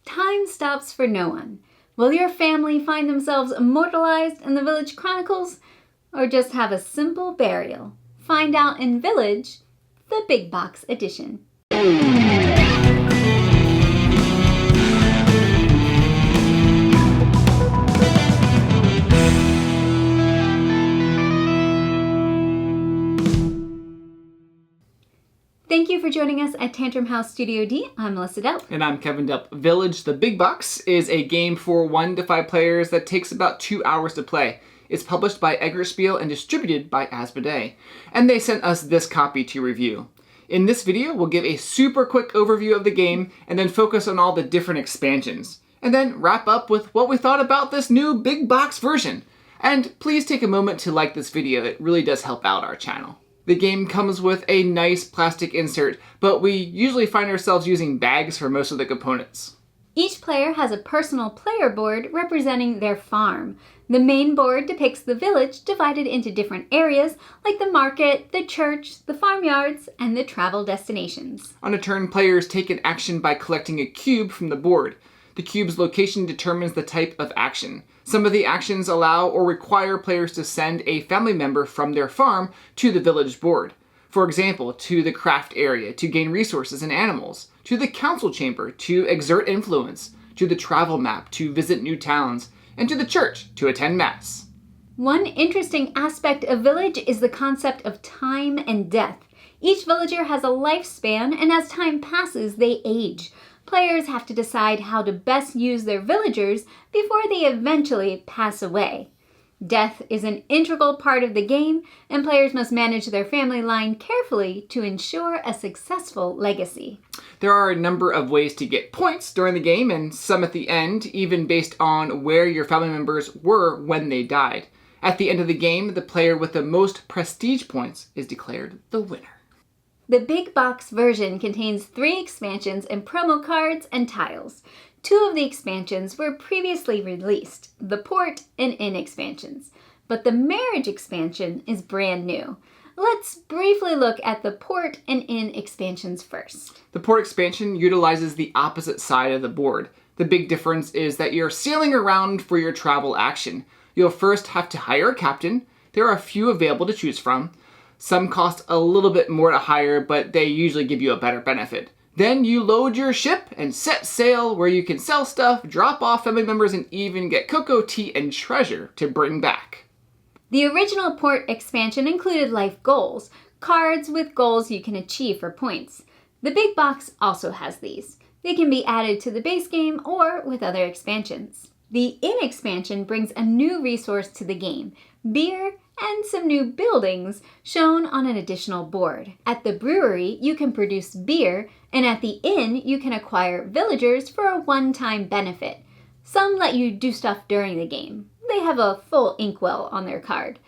Time stops for no one. Will your family find themselves immortalized in the Village Chronicles, or just have a simple burial? Find out in Village, the Big Box Edition. Thank you for joining us at Tantrum House Studio D. I'm Melissa Delp. And I'm Kevin Delp. Village, the Big Box is a game for 1 to 5 players that takes about 2 hours to play. It's published by Eggertspiele and distributed by Asmodee. And they sent us this copy to review. In this video, we'll give a super quick overview of the game and then focus on all the different expansions. And then wrap up with what we thought about this new Big Box version. And please take a moment to like this video. It really does help out our channel. The game comes with a nice plastic insert, but we usually find ourselves using bags for most of the components. Each player has a personal player board representing their farm. The main board depicts the village divided into different areas like the market, the church, the farmyards, and the travel destinations. On a turn, players take an action by collecting a cube from the board. The cube's location determines the type of action. Some of the actions allow or require players to send a family member from their farm to the village board. For example, to the craft area to gain resources and animals, to the council chamber to exert influence, to the travel map to visit new towns, and to the church to attend mass. One interesting aspect of Village is the concept of time and death. Each villager has a lifespan, and as time passes, they age. Players have to decide how to best use their villagers before they eventually pass away. Death is an integral part of the game, and players must manage their family line carefully to ensure a successful legacy. There are a number of ways to get points during the game, and some at the end, even based on where your family members were when they died. At the end of the game, the player with the most prestige points is declared the winner. The Big Box version contains 3 expansions and promo cards and tiles. 2 of the expansions were previously released, the Port and Inn expansions, but the Marriage expansion is brand new. Let's briefly look at the Port and Inn expansions first. The Port expansion utilizes the opposite side of the board. The big difference is that you're sailing around for your travel action. You'll first have to hire a captain. There are a few available to choose from. Some cost a little bit more to hire, but they usually give you a better benefit. Then you load your ship and set sail where you can sell stuff, drop off family members, and even get cocoa, tea, and treasure to bring back. The original Port expansion included life goals, cards with goals you can achieve for points. The Big Box also has these. They can be added to the base game or with other expansions. The Inn expansion brings a new resource to the game, beer and some new buildings shown on an additional board. At the brewery, you can produce beer, and at the inn, you can acquire villagers for a one-time benefit. Some let you do stuff during the game. They have a full inkwell on their card.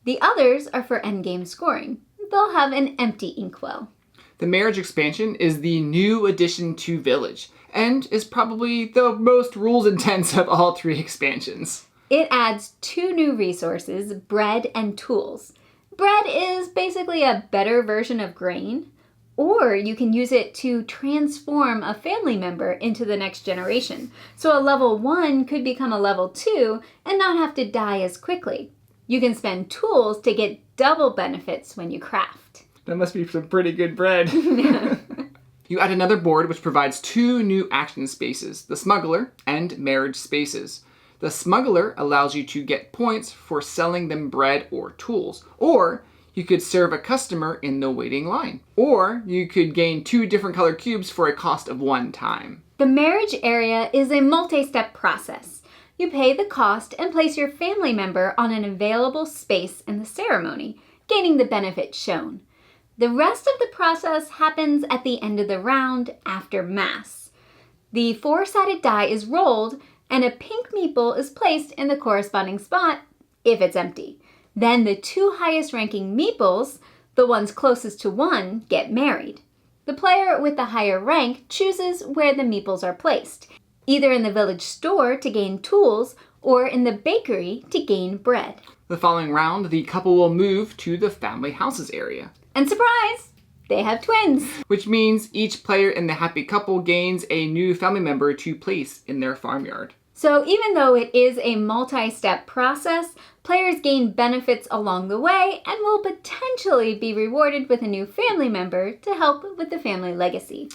The others are for endgame scoring. They'll have an empty inkwell. The Marriage expansion is the new addition to Village, and is probably the most rules-intense of all 3 expansions. It adds 2 new resources, bread and tools. Bread is basically a better version of grain, or you can use it to transform a family member into the next generation. So a level 1 could become a level 2 and not have to die as quickly. You can spend tools to get double benefits when you craft. That must be some pretty good bread. You add another board which provides 2 new action spaces, the Smuggler and Marriage spaces. The Smuggler allows you to get points for selling them bread or tools, or you could serve a customer in the waiting line, or you could gain 2 different color cubes for a cost of 1 time. The Marriage area is a multi-step process. You pay the cost and place your family member on an available space in the ceremony, gaining the benefit shown. The rest of the process happens at the end of the round after Mass. The 4-sided die is rolled, and a pink meeple is placed in the corresponding spot if it's empty. Then the 2 highest ranking meeples, the ones closest to 1, get married. The player with the higher rank chooses where the meeples are placed, either in the village store to gain tools or in the bakery to gain bread. The following round, the couple will move to the family houses area. And surprise! they have twins. Which means each player in the happy couple gains a new family member to place in their farmyard. So even though it is a multi-step process, players gain benefits along the way and will potentially be rewarded with a new family member to help with the family legacy.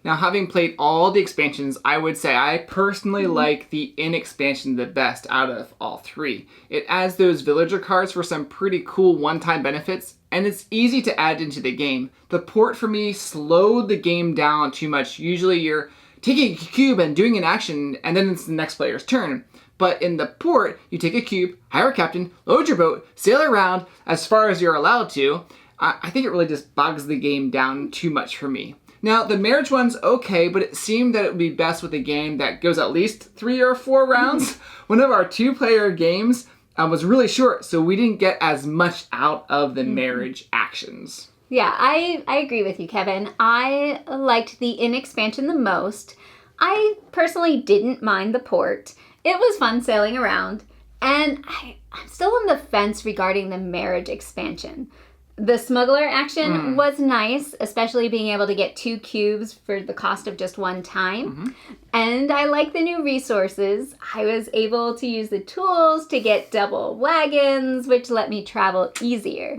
Now, having played all the expansions, I would say I personally like the Inn expansion the best out of all three. It adds those villager cards for some pretty cool one-time benefits, and it's easy to add into the game. The port for me slowed the game down too much. Usually you're taking a cube and doing an action, and then it's the next player's turn. But in the port, you take a cube, hire a captain, load your boat, sail around as far as you're allowed to. I think it really just bogs the game down too much for me. Now, the marriage one's okay, but it seemed that it would be best with a game that goes at least 3 or 4 rounds. One of our 2-player games was really short, so we didn't get as much out of the marriage actions. Yeah, I agree with you, Kevin. I liked the Inn expansion the most. I personally didn't mind the port. It was fun sailing around. And I'm still on the fence regarding the marriage expansion. The smuggler action was nice, especially being able to get 2 cubes for the cost of just 1 time. And I like the new resources. I was able to use the tools to get double wagons, which let me travel easier.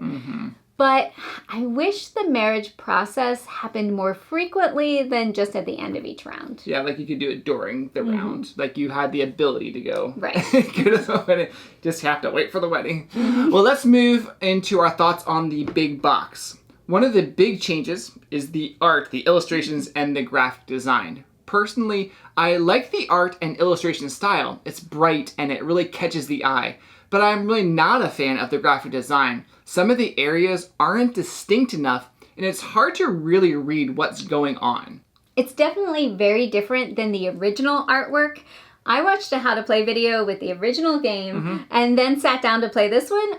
But I wish the marriage process happened more frequently than just at the end of each round. Yeah, like you could do it during the round. Like you had the ability to go. Right. Go to the wedding. Just have to wait for the wedding. Well, let's move into our thoughts on the big box. One of the big changes is the art, the illustrations, and the graphic design. Personally, I like the art and illustration style. It's bright and it really catches the eye. But I'm really not a fan of the graphic design. Some of the areas aren't distinct enough, and it's hard to really read what's going on. It's definitely very different than the original artwork. I watched a how to play video with the original game and then sat down to play this one,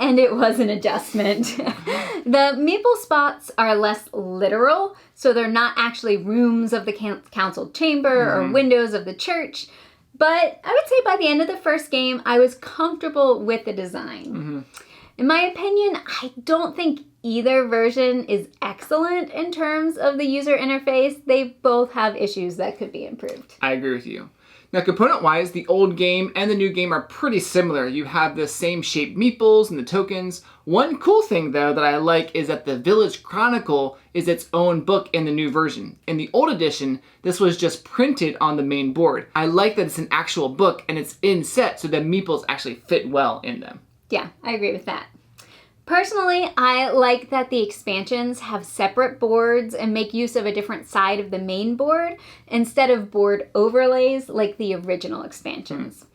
and it was an adjustment. The meeple spots are less literal, so they're not actually rooms of the council chamber or windows of the church. But I would say by the end of the first game, I was comfortable with the design. In my opinion, I don't think either version is excellent in terms of the user interface. They both have issues that could be improved. I agree with you. Now, component-wise, the old game and the new game are pretty similar. You have the same shaped meeples and the tokens. One cool thing, though, that I like is that the Village Chronicle is its own book in the new version. In the old edition, this was just printed on the main board. I like that it's an actual book and it's in set so the meeples actually fit well in them. Yeah, I agree with that. Personally, I like that the expansions have separate boards and make use of a different side of the main board instead of board overlays like the original expansions.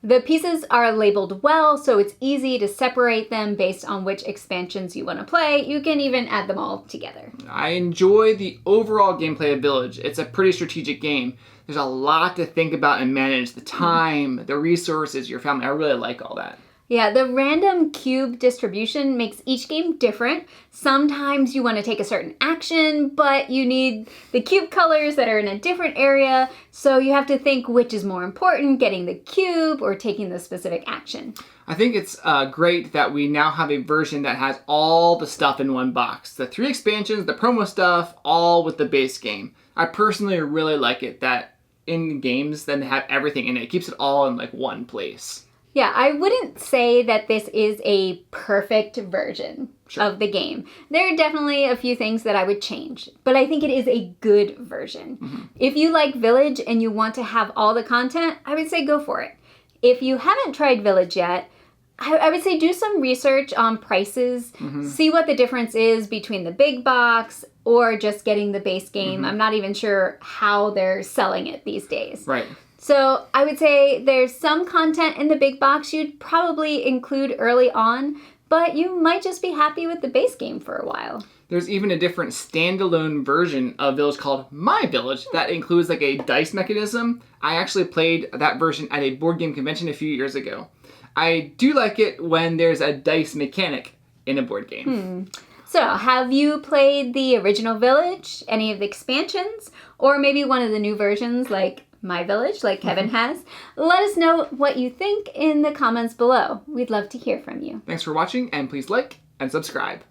The pieces are labeled well, so it's easy to separate them based on which expansions you want to play. You can even add them all together. I enjoy the overall gameplay of Village. It's a pretty strategic game. There's a lot to think about and manage. The time, the resources, your family. I really like all that. Yeah, the random cube distribution makes each game different. Sometimes you want to take a certain action, but you need the cube colors that are in a different area, so you have to think which is more important, getting the cube or taking the specific action. I think it's great that we now have a version that has all the stuff in one box. The 3 expansions, the promo stuff, all with the base game. I personally really like it that in games then they have everything in it. It keeps it all in like one place. Yeah, I wouldn't say that this is a perfect version of the game. There are definitely a few things that I would change, but I think it is a good version. If you like Village and you want to have all the content, I would say go for it. If you haven't tried Village yet, I would say do some research on prices, see what the difference is between the big box or just getting the base game. I'm not even sure how they're selling it these days. Right. So I would say there's some content in the big box you'd probably include early on, but you might just be happy with the base game for a while. There's even a different standalone version of Village called My Village that includes like a dice mechanism. I actually played that version at a board game convention a few years ago. I do like it when there's a dice mechanic in a board game. So have you played the original Village, any of the expansions, or maybe one of the new versions like My Village, like Kevin has? Let us know what you think in the comments below. We'd love to hear from you. Thanks for watching, and please like and subscribe.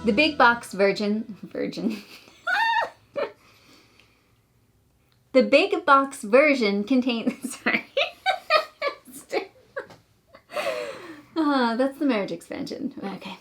The big box virgin. The big box version contains. Sorry. That's the marriage expansion. Okay.